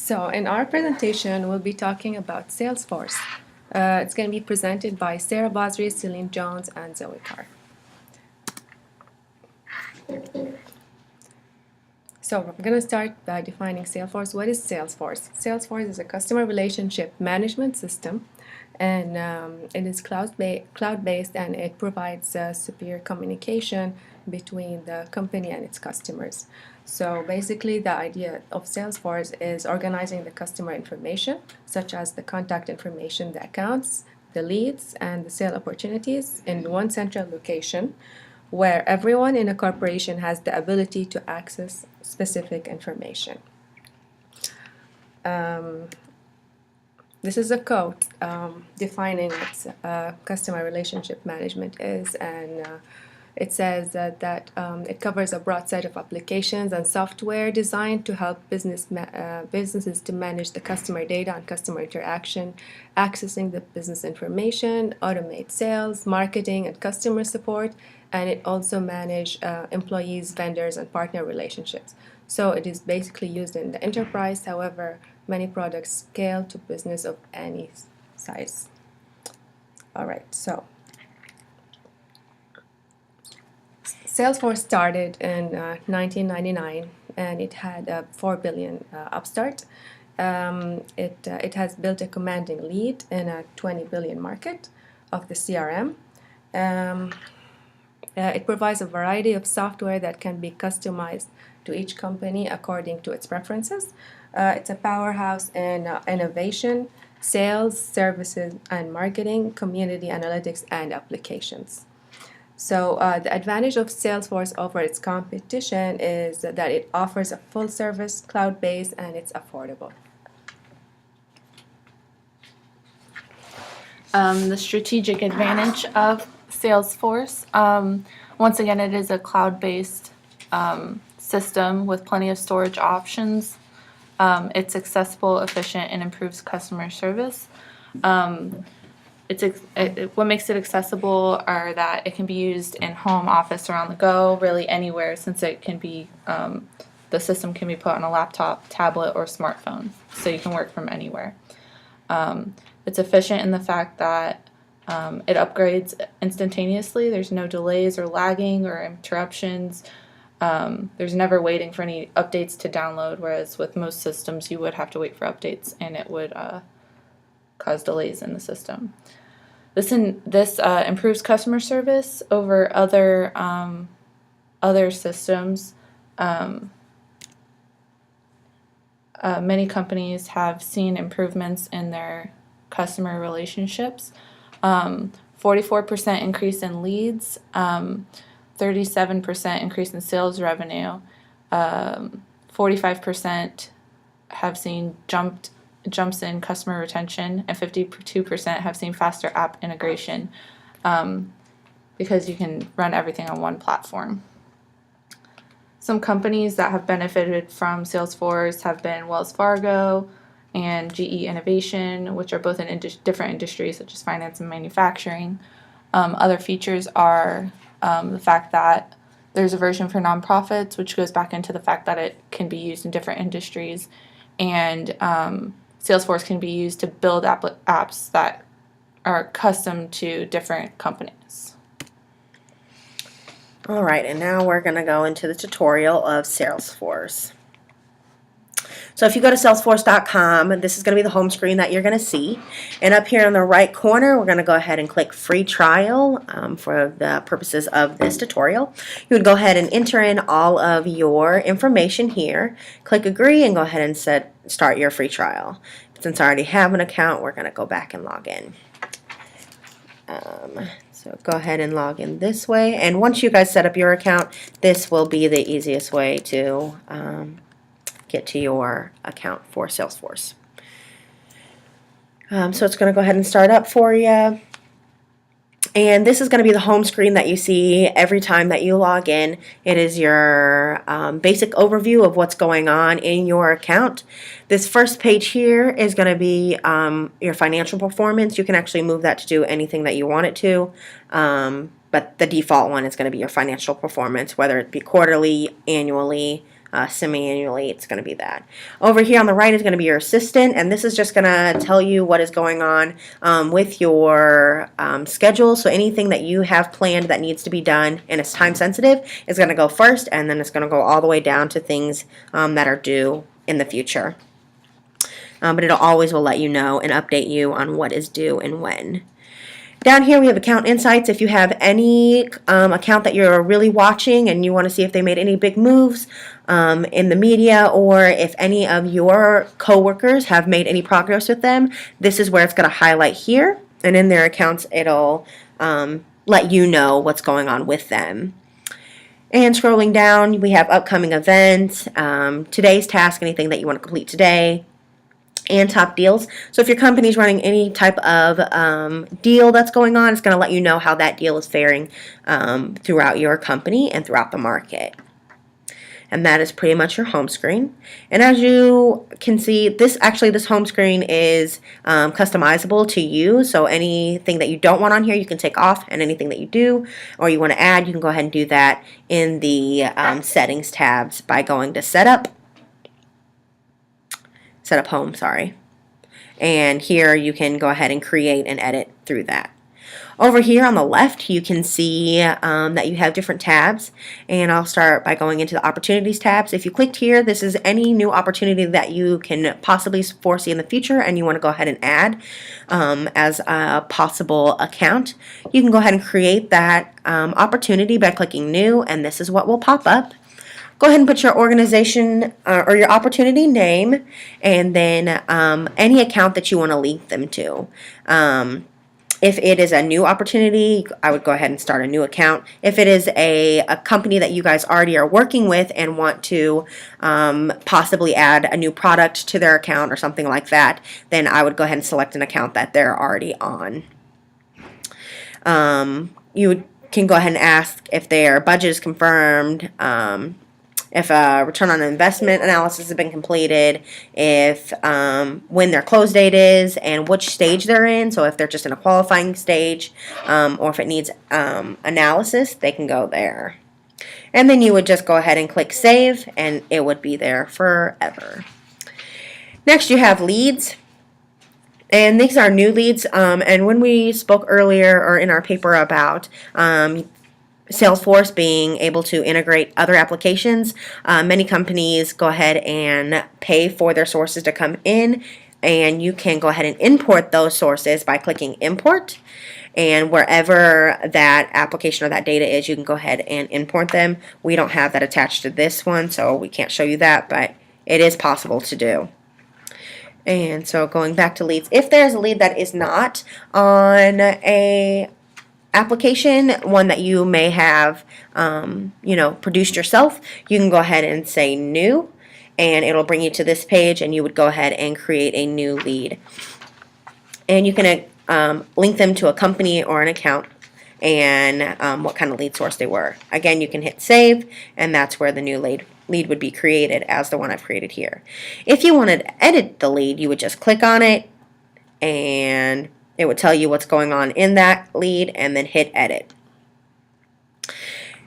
So in our presentation, we'll be talking about Salesforce. It's going to be presented by Sarah Basri, Celine Jones, and Zoe Carr. So we're going to start by defining Salesforce. What is Salesforce? Salesforce is a customer relationship management system, and it is cloud-based, and it provides superior communication between the company and its customers. So basically, the idea of Salesforce is organizing the customer information, such as the contact information, the accounts, the leads, and the sale opportunities in one central location, where everyone in a corporation has the ability to access specific information. This is a quote defining what customer relationship management is, and it says that it covers a broad set of applications and software designed to help businesses to manage the customer data and customer interaction, accessing the business information, automate sales, marketing, and customer support, and it also manages employees, vendors, and partner relationships. So it is basically used in the enterprise. However, many products scale to business of any size. All right, so Salesforce started in 1999, and it had a 4 billion upstart. It has built a commanding lead in a 20 billion market of the CRM. It provides a variety of software that can be customized to each company according to its preferences. It's a powerhouse in innovation, sales, services, and marketing, community analytics, and applications. So the advantage of Salesforce over its competition is that it offers a full service, cloud-based, and it's affordable. The strategic advantage of Salesforce. Once again, it is a cloud-based system with plenty of storage options. It's accessible, efficient, and improves customer service. What makes it accessible are that it can be used in home, office, or on the go, really anywhere, since it can be the system can be put on a laptop, tablet, or smartphone, so you can work from anywhere. It's efficient in the fact that it upgrades instantaneously. There's no delays or lagging or interruptions. There's never waiting for any updates to download, whereas with most systems you would have to wait for updates, and it would cause delays in the system. This improves customer service over other systems. Many companies have seen improvements in their customer relationships. 44% increase in leads, 37% increase in sales revenue, 45% have seen jumps in customer retention, and 52% have seen faster app integration because you can run everything on one platform. Some companies that have benefited from Salesforce have been Wells Fargo and GE Innovation, which are both in different industries such as finance and manufacturing. Other features are the fact that there's a version for nonprofits, which goes back into the fact that it can be used in different industries, and Salesforce can be used to build apps that are custom to different companies. All right, and now we're going to go into the tutorial of Salesforce. So if you go to salesforce.com, this is going to be the home screen that you're going to see. And up here in the right corner, we're going to go ahead and click Free Trial for the purposes of this tutorial. You would go ahead and enter in all of your information here. Click Agree and go ahead and start your free trial. Since I already have an account, we're going to go back and log in. So go ahead and log in this way. And once you guys set up your account, this will be the easiest way to get to your account for Salesforce. So it's going to go ahead and start up for you. And this is going to be the home screen that you see every time that you log in. It is your basic overview of what's going on in your account. This first page here is going to be your financial performance. You can actually move that to do anything that you want it to. But the default one is going to be your financial performance, whether it be quarterly, annually, semi-annually, it's going to be that. Over here on the right is going to be your assistant, and this is just going to tell you what is going on with your schedule. So anything that you have planned that needs to be done and it's time sensitive is going to go first, and then it's going to go all the way down to things that are due in the future. But it'll always will let you know and update you on what is due and when. Down here we have account insights. If you have any account that you're really watching and you want to see if they made any big moves in the media, or if any of your coworkers have made any progress with them, this is where it's going to highlight here. And in their accounts, it'll let you know what's going on with them. And scrolling down, we have upcoming events, today's task, anything that you want to complete today, and top deals. So if your company's running any type of deal that's going on, it's going to let you know how that deal is faring throughout your company and throughout the market. And that is pretty much your home screen. And as you can see, this home screen is customizable to you. So anything that you don't want on here, you can take off, and anything that you do or you want to add, you can go ahead and do that in the settings tabs by going to setup home, sorry. And here you can go ahead and create and edit through that. Over here on the left, you can see that you have different tabs, and I'll start by going into the opportunities tabs. If you clicked here, this is any new opportunity that you can possibly foresee in the future and you want to go ahead and add as a possible account. You can go ahead and create that opportunity by clicking new, and this is what will pop up. Go ahead and put your organization or your opportunity name, and then any account that you want to link them to. If it is a new opportunity, I would go ahead and start a new account. If it is a company that you guys already are working with and want to possibly add a new product to their account or something like that, then I would go ahead and select an account that they're already on. You can go ahead and ask if their budget is confirmed, if a return on investment analysis has been completed, if when their close date is, and which stage they're in. So if they're just in a qualifying stage, or if it needs analysis, they can go there. And then you would just go ahead and click save, and it would be there forever. Next, you have leads. And these are new leads. And when we spoke earlier or in our paper about Salesforce being able to integrate other applications, many companies go ahead and pay for their sources to come in, and you can go ahead and import those sources by clicking import, and wherever that application or that data is, you can go ahead and import them. We don't have that attached to this one, so we can't show you that, but it is possible to do. And so going back to leads, if there's a lead that is not on a application, one that you may have produced yourself, you can go ahead and say new, and it'll bring you to this page, and you would go ahead and create a new lead. And you can link them to a company or an account, and what kind of lead source they were. Again, you can hit save, and that's where the new lead would be created as the one I've created here. If you wanted to edit the lead, you would just click on it, and it would tell you what's going on in that lead, and then hit edit.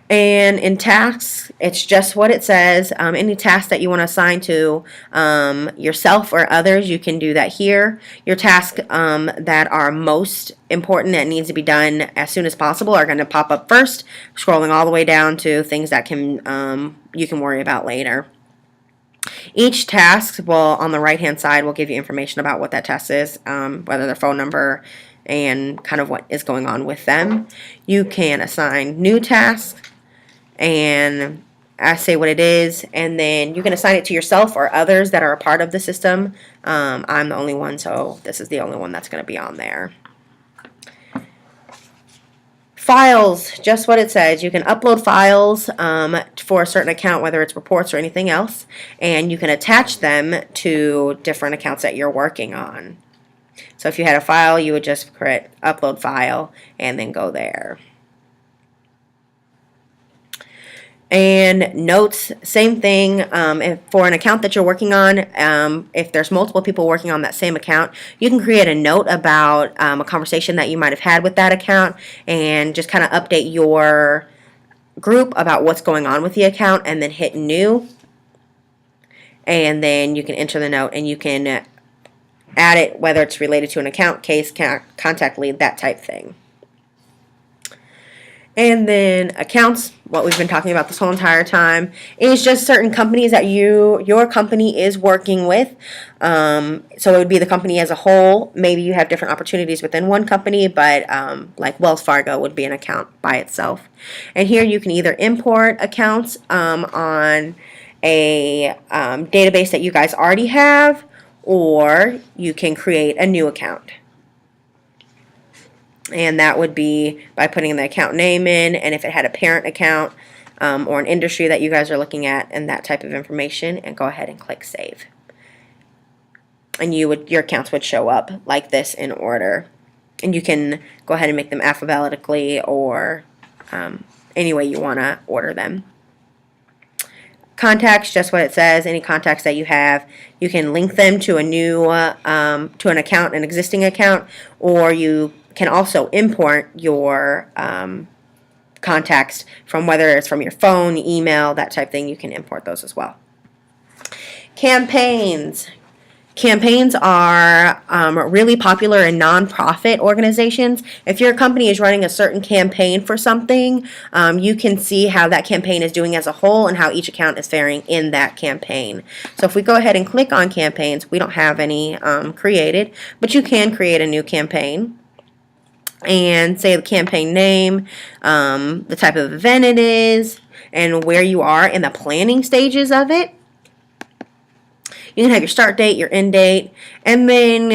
And in tasks, it's just what it says. Any task that you want to assign to yourself or others, you can do that here. Your tasks that are most important that needs to be done as soon as possible are going to pop up first, scrolling all the way down to things that you can worry about later. Each task on the right hand side will give you information about what that task is, whether their phone number, and kind of what is going on with them. You can assign new tasks, and I say what it is, and then you can assign it to yourself or others that are a part of the system. I'm the only one, so this is the only one that's going to be on there. Files, just what it says. You can upload files for a certain account, whether it's reports or anything else, and you can attach them to different accounts that you're working on. So if you had a file, you would just create upload file and then go there. And notes, same thing. For an account that you're working on, if there's multiple people working on that same account, you can create a note about a conversation that you might have had with that account, and just kind of update your group about what's going on with the account, and then hit new. and then you can enter the note and you can add it, whether it's related to an account, case, contact lead, that type thing. And then accounts, what we've been talking about this whole entire time, is just certain companies that your company is working with. So it would be the company as a whole. Maybe you have different opportunities within one company, but like Wells Fargo would be an account by itself. And here you can either import accounts on a database that you guys already have, or you can create a new account. And that would be by putting the account name in, and if it had a parent account or an industry that you guys are looking at, and that type of information, and go ahead and click save. And your accounts would show up like this in order. And you can go ahead and make them alphabetically or any way you want to order them. Contacts, just what it says. Any contacts that you have, you can link them to a new to an account, an existing account, or you can also import your contacts from, whether it's from your phone, email, that type of thing. You can import those as well. Campaigns. Campaigns are really popular in nonprofit organizations. If your company is running a certain campaign for something, you can see how that campaign is doing as a whole and how each account is faring in that campaign. So if we go ahead and click on campaigns, we don't have any created, but you can create a new campaign. And say the campaign name, the type of event it is, and where you are in the planning stages of it. You can have your start date, your end date, and then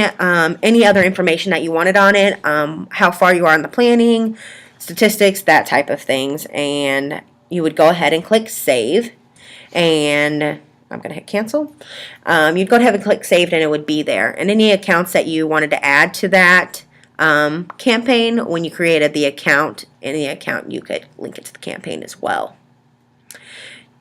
any other information that you wanted on it, how far you are in the planning, statistics, that type of things. And you would go ahead and click save, and I'm going to hit cancel. You'd go ahead and click save, and it would be there. And any accounts that you wanted to add to that campaign, when you created the account, any account, you could link it to the campaign as well.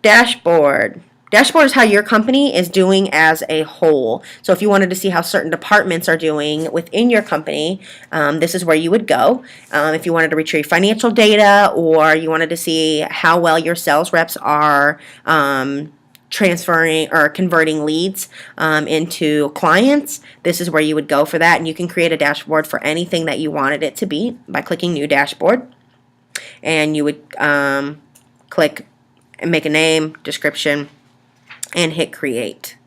Dashboard. Dashboard is how your company is doing as a whole. So if you wanted to see how certain departments are doing within your company, this is where you would go. If you wanted to retrieve financial data, or you wanted to see how well your sales reps are transferring or converting leads into clients, this is where you would go for that. And you can create a dashboard for anything that you wanted it to be by clicking New Dashboard. And you would click and make a name, description, and hit Create.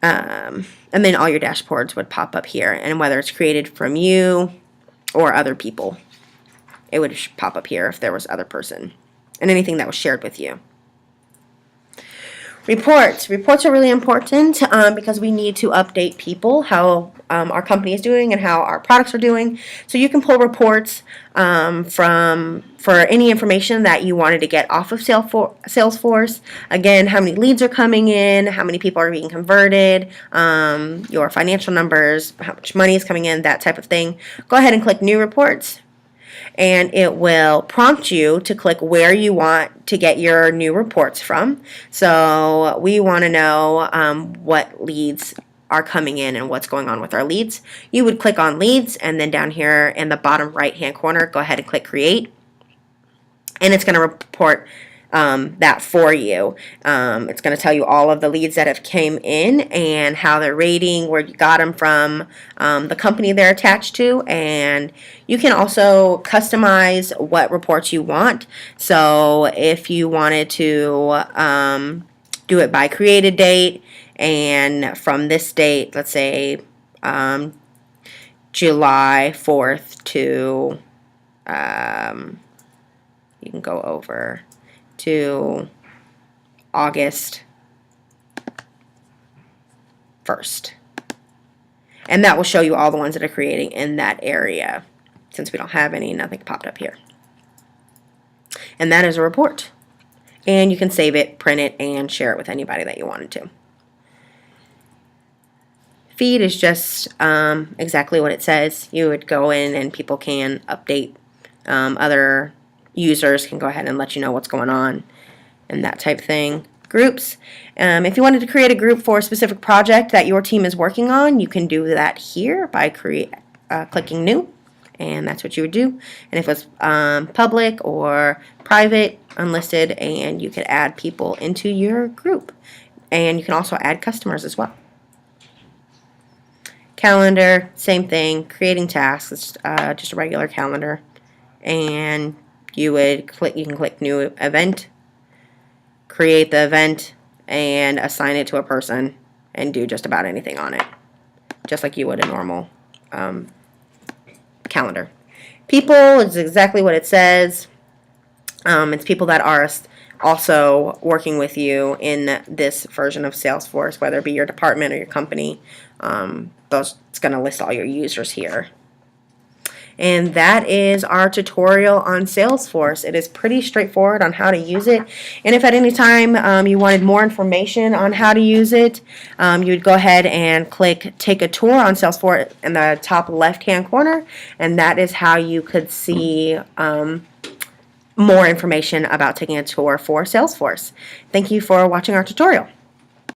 And then all your dashboards would pop up here. And whether it's created from you or other people, it would pop up here if there was other person, and anything that was shared with you. Reports. Reports are really important because we need to update people how our company is doing and how our products are doing. So you can pull reports for any information that you wanted to get off of Salesforce. Again, how many leads are coming in, how many people are being converted, your financial numbers, how much money is coming in, that type of thing. Go ahead and click New Reports. And it will prompt you to click where you want to get your new reports from. So we want to know what leads are coming in and what's going on with our leads. You would click on leads, and then down here in the bottom right hand corner, go ahead and click create. And it's going to report that for you. It's going to tell you all of the leads that have came in and how they're rating, where you got them from, the company they're attached to, and you can also customize what reports you want. So if you wanted to do it by created date, and from this date, let's say July 4th to, you can go over to August 1st. And that will show you all the ones that are creating in that area. Since we don't have any, nothing popped up here. And that is a report. And you can save it, print it, and share it with anybody that you wanted to. Feed is just exactly what it says. You would go in and people can update. Other users can go ahead and let you know what's going on and that type of thing. Groups. If you wanted to create a group for a specific project that your team is working on, you can do that here by clicking New. and that's what you would do. And if it was public or private, unlisted, and you could add people into your group. And you can also add customers as well. Calendar, same thing, creating tasks, just a regular calendar. And you can click new event, create the event, and assign it to a person and do just about anything on it, just like you would a normal calendar. People is exactly what it says. It's people that are also working with you in this version of Salesforce, whether it be your department or your company. It's going to list all your users here. And that is our tutorial on Salesforce. It is pretty straightforward on how to use it. And if at any time you wanted more information on how to use it, you would go ahead and click Take a Tour on Salesforce in the top left-hand corner. And that is how you could see more information about taking a tour for Salesforce. Thank you for watching our tutorial.